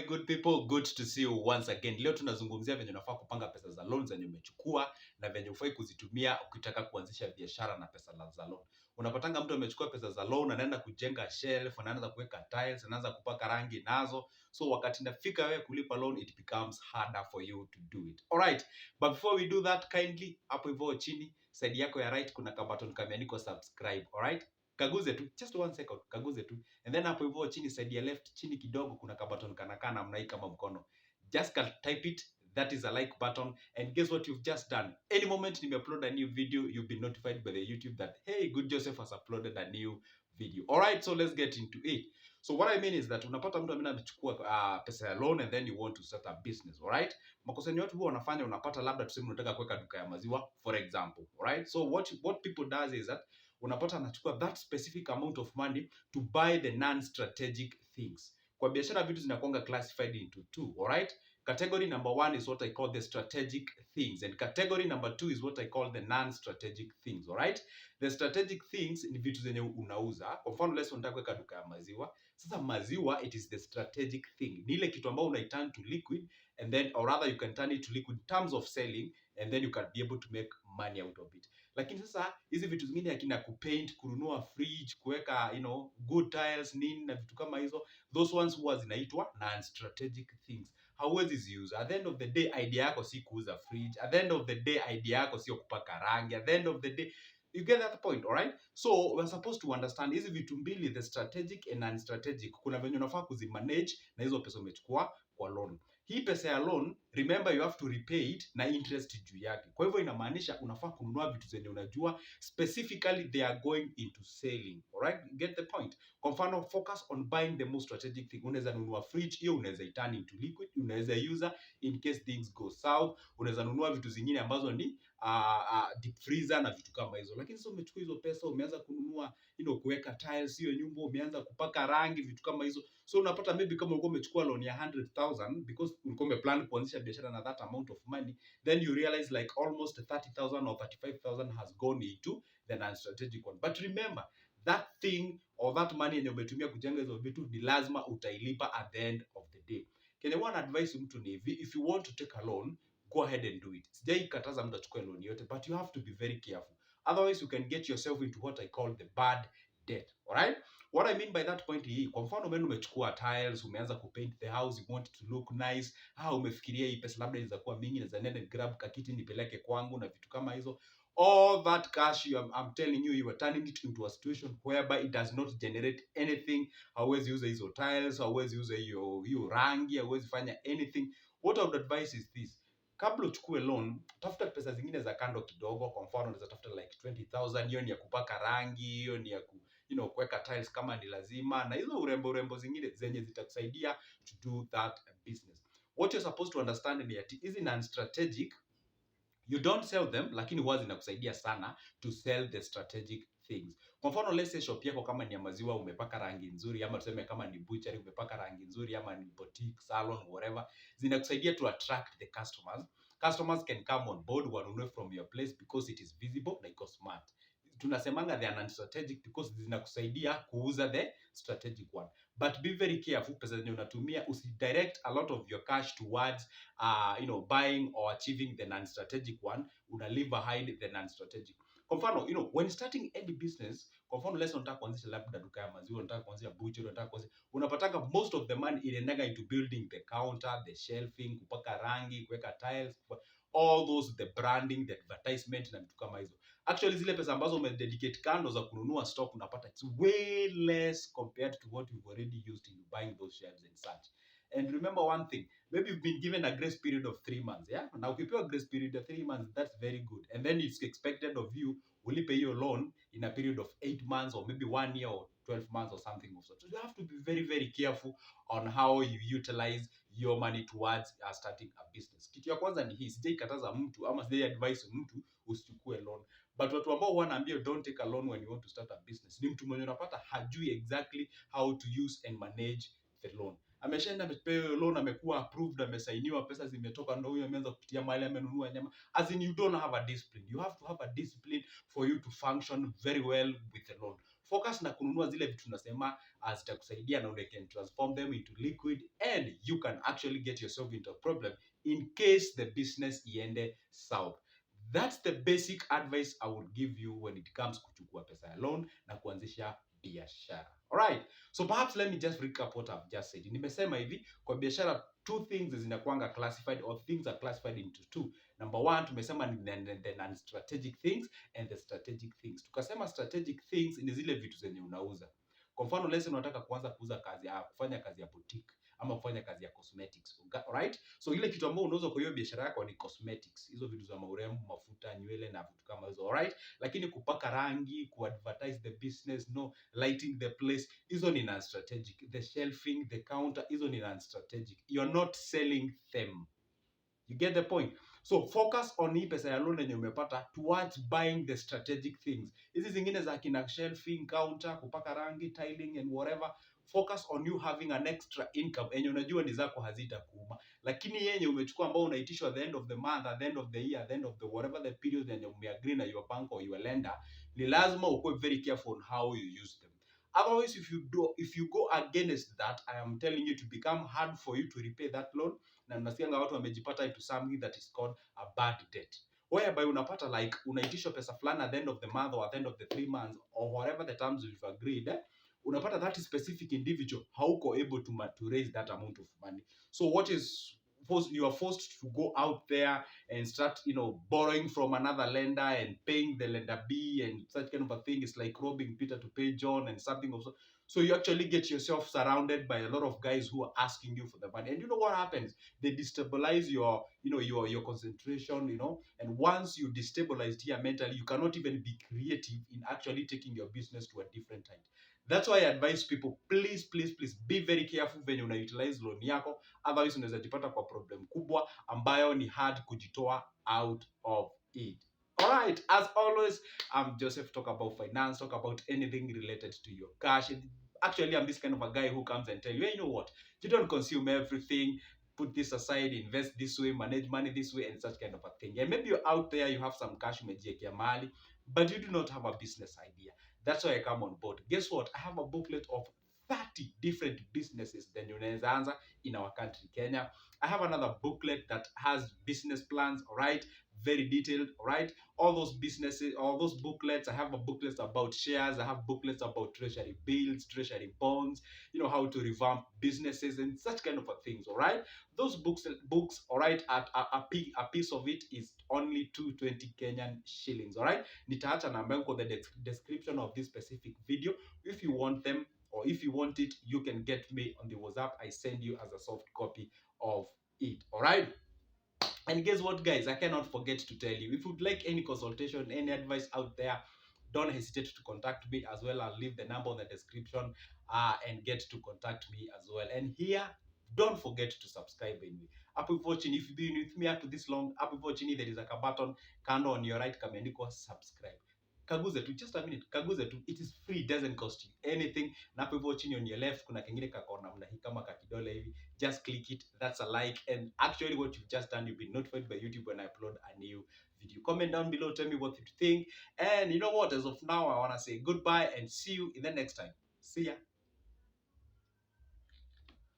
good people, good to see you once again. Leo tunazungumzia venye unafaa kupanga pesa za loan zenye umechukua na venye ufai kuzitumia ukitaka kuanzisha biashara na pesa za loan. Unapatanga mtu amechukua pesa za loan, anaenda kujenga shelf, anaanza kuweka tiles, anaanza kupaka rangi nazo. So wakati inafika wewe kulipa loan, it becomes harder for you to do it. Alright, but before we do that, kindly hapo hivyo chini side yako ya right kuna ka button kameandikwa subscribe. Alright? Kaguze tu, just 1 second, kaguze tu. And then hapo hivyo chini side ya left chini kidogo kuna ka button kanakaa namna hii kama mkono. Just type it, that is a like button, and guess what you've just done? Any moment you upload a new video, you'll be notified by the YouTube that hey, Good Joseph has uploaded a new video. All right, so let's get into it. So what I mean is that unapata mtu amechukua pesa ya loan and then you want to start a business, all right? Makosa yenye watu huwa wanafanya, unapata labda tuseme unataka kuweka duka ya maziwa for example, all right? So what people does is that unapata anachukua that specific amount of money to buy the non-strategic things. Kwa biashara vitu zinakuanga classified into two, all right? Category number 1 is what I call the strategic things, and category number 2 is what I call the non-strategic things, all right? The strategic things ni vitu zenye unauza. Kwa mfano leo unataka kuweka duka ya maziwa. Sasa maziwa, it is the strategic thing. Ni ile kitu ambao una turn to liquid, and then or rather you can turn it to liquid in terms of selling, and then you can be able to make money out of it. Lakini sasa hizi vitu zingine akina kupaint, kununua fridge, kuweka good tiles nini na vitu kama hizo, those ones huwa zinaitwa non-strategic things. Hauwezi ziuza. At the end of the day idea yako si kuuza fridge. At the end of the day idea yako sio kupaka rangi. At the end of the day, you get that point, all right? So we're supposed to understand hizi vitu mbili, the strategic and non-strategic, kuna venye unafaa kuzimanage na hizo pesa umechukua kwa loan. Hii pesa ya loan, remember you have to repay it na interest juu yake. Kwa hivyo inamaanisha unafaa kununua vitu zenye unajua specifically they are going into selling. Alright? Get the point? Kwa mfano, focus on buying the most strategic thing. Unaweza nunua fridge, hiyo unaweza turn into liquid, unaweza user in case things go south. Unaweza nunua vitu zingine ambazo ni deep freezer na vitu kama hizo. Lakini sasa umechukua hizo pesa, umeanza kununua kuweka tiles hiyo nyumba, umeanza kupaka rangi, vitu kama hizo. So unapata maybe kama ulikuwa umechukua loan ya 100,000 because ulikuwa umeplan kuanzisha biashara na that amount of money, then you realize like almost 30,000 or 35,000 has gone into the non-strategic one. But remember, that thing or that money yenye umetumia kujenga hizo vitu ni lazima utailipa at the end of the day. Kenya one advice mtu ni hivi, if you want to take a loan, go ahead and do it. Sijai kataza mtu achukue loan yote, but you have to be very careful. Otherwise you can get yourself into what I call the bad debt. Alright? What I mean by that point hii, kwa mfano wewe umechukua tiles, umeanza kupaint the house, you want it to look nice. Umefikiria hii pesa labda inaweza kuwa mingi, naweza nenda grab kakiti nipeleke kwangu na vitu kama hizo. All that cash I'm telling you, you are turning it into a situation whereby it does not generate anything. Hauwezi uza hizo tiles, hauwezi uza hiyo rangi, hauwezi fanya anything. What I would advise is this. Kabla uchukue loan, tafuta pesa zingine za kando kidogo. Kwa mfano unaweza tafuta like 20,000, hiyo ni ya kupaka rangi, hiyo ni ya kuweka tiles kama ni lazima, na hizo urembo zingine zenye zitakusaidia to do that business. What you're supposed to understand ni ati hizi non-strategic, you don't sell them, lakini huwa zinakusaidia sana to sell the strategic things. Kwa mfano let's say shop yako kama ni ya maziwa umepaka rangi nzuri, ama tuseme kama ni butchery umepaka rangi nzuri, ama ni boutique, salon, whatever, zinakusaidia to attract the customers. Customers can come on board, wanunue from your place because it is visible na iko smart. Tunasemanga they are non-strategic because zinakusaidia kuuza the strategic one. But be very careful, pesa zenye unatumia usidirect a lot of your cash towards buying or achieving the non-strategic one. Una leave behind the non-strategic. Kwa mfano, when starting any business, kwa mfano let's unataka kuanzisha labda duka ya maziwa, unataka kuanzisha butchery, unapataka most of the money inaendaga into building the counter, the shelving, kupaka rangi, kuweka tiles, all those, the branding, the advertisement na vitu kama hizo. Actually zile pesa ambazo umededicate kando za kununua stock unapata it's way less compared to what you've already used in buying those shelves and such. And remember one thing, maybe you've been given a grace period of 3 months, yeah? Now ukipewa grace period of 3 months, that's very good. And then it's expected of you ulipe your loan in a period of 8 months or maybe 1 year or 12 months or something of such. So you have to be very, very careful on how you utilize your money towards starting a business. Kitu ya kwanza ni hii, sijai kataza mtu ama sijai advise mtu usichukue loan. But watu ambao wanaambia don't take a loan when you want to start a business, ni mtu mwenye unapata hajui exactly how to use and manage the loan. Ameshaenda amepewa loan, amekuwa approved, amesainiwa, pesa zimetoka, ndio huyo ameanza kupitia mali, amenunua nyama. As in you don't have a discipline. You have to have a discipline for you to function very well with the loan. Focus na kununua zile vitu tunasema zitakusaidia na you can transform them into liquid and you can actually get yourself into a problem in case the business iende south. That's the basic advice I would give you when it comes kuchukua pesa ya loan na kuanzisha biashara. Alright, so perhaps let me just recap what I've just said. Nimesema hivi, kwa biashara two things zinakuanga classified or things are classified into two. Number one, tumesema ni the non-strategic things and the strategic things. Tukasema strategic things ni zile vitu zenye unauza. Kwa mfano, let's say unataka kuanza kuuza kazi ya kufanya kazi ya boutique ama kufanya kazi ya cosmetics. Alright? So ile kitu ambayo unauza kwa hiyo biashara yako ni cosmetics. Hizo vitu za maurembo, mafuta, nywele na vitu kama hizo. Alright? Lakini kupaka rangi, kuadvertise the business, no, lighting the place, hizo ni non-strategic. The shelving, the counter, hizo ni non-strategic. You're not selling them. You get the point? So focus on hii pesa ya loan yenye umepata towards buying the strategic things. Hizi zingine za kina shelving, counter, kupaka rangi, tiling and whatever, focus on you having an extra income yenye unajua ni zako hazitakuuma. Lakini yenye umechukua ambao unaitishwa at the end of the month, at the end of the year, at the end of the whatever the period yenye umeagree na your bank or your lender, ni lazima ukuwe very careful on how you use them. Otherwise, if you go against that, I am telling you to become hard for you to repay that loan. Na nasikianga watu wamejipata into something that is called a bad debt, whereby unapata like unaitishwa pesa fulani at the end of the month or at the end of the 3 months or whatever the terms you've agreed, unapata that specific individual hauko able to raise that amount of money. So what is you are forced to go out there and start, borrowing from another lender and paying the lender B and such kind of a thing. It's like robbing Peter to pay John and something of so you actually get yourself surrounded by a lot of guys who are asking you for the money. And you know what happens? They destabilize your concentration, and once you destabilized here mentally, you cannot even be creative in actually taking your business to a different height. That's why I advise people, please be very careful when you utilize loan yako, otherwise unaweza jipata kwa problem kubwa ambayo ni hard kujitoa out of it. Alright, as always, I'm Joseph, talk about finance, talk about anything related to your cash. Actually, I'm this kind of a guy who comes and tell you, hey, you know what, you don't consume everything, put this aside, invest this way, manage money this way, and such kind of a thing. And maybe you're out there, you have some cash, umejiekea mahali, but you do not have a business idea. That's why I come on board. Guess what? I have a booklet of 30 different businesses that unaweza anza in our country, Kenya. I have another booklet that has business plans, all right? Very detailed, all right? All those businesses, all those booklets. I have a booklet about shares. I have booklets about treasury bills, treasury bonds, how to revamp businesses and such kind of things, all right? Those books, all right, at a piece of it is only 220 Kenyan shillings, all right? Nitaacha namba yangu the description of this specific video. If you want them, or if you want it, you can get me on the WhatsApp. I send you as a soft copy of it, all right? And guess what, guys? I cannot forget to tell you, if you'd like any consultation, any advice out there, don't hesitate to contact me as well. I'll leave the number on the description and get to contact me as well. And here, don't forget to subscribe in me. Happy watching. If you've been with me up to this long, happy watching. There is like a button kando on your right, kameandikwa subscribe. Kaguze tu, just a minute, kaguze tu. It is free, doesn't cost you anything. Na hapo hivyo chini on your left kuna kengine kakona mna hii kama kakidole hivi. Just click it, that's a like, and actually what you've just done, you've been notified by YouTube when I upload a new video. Comment down below, tell me what you think. And you know what, as of now, I want to say goodbye and see you in the next time. See ya.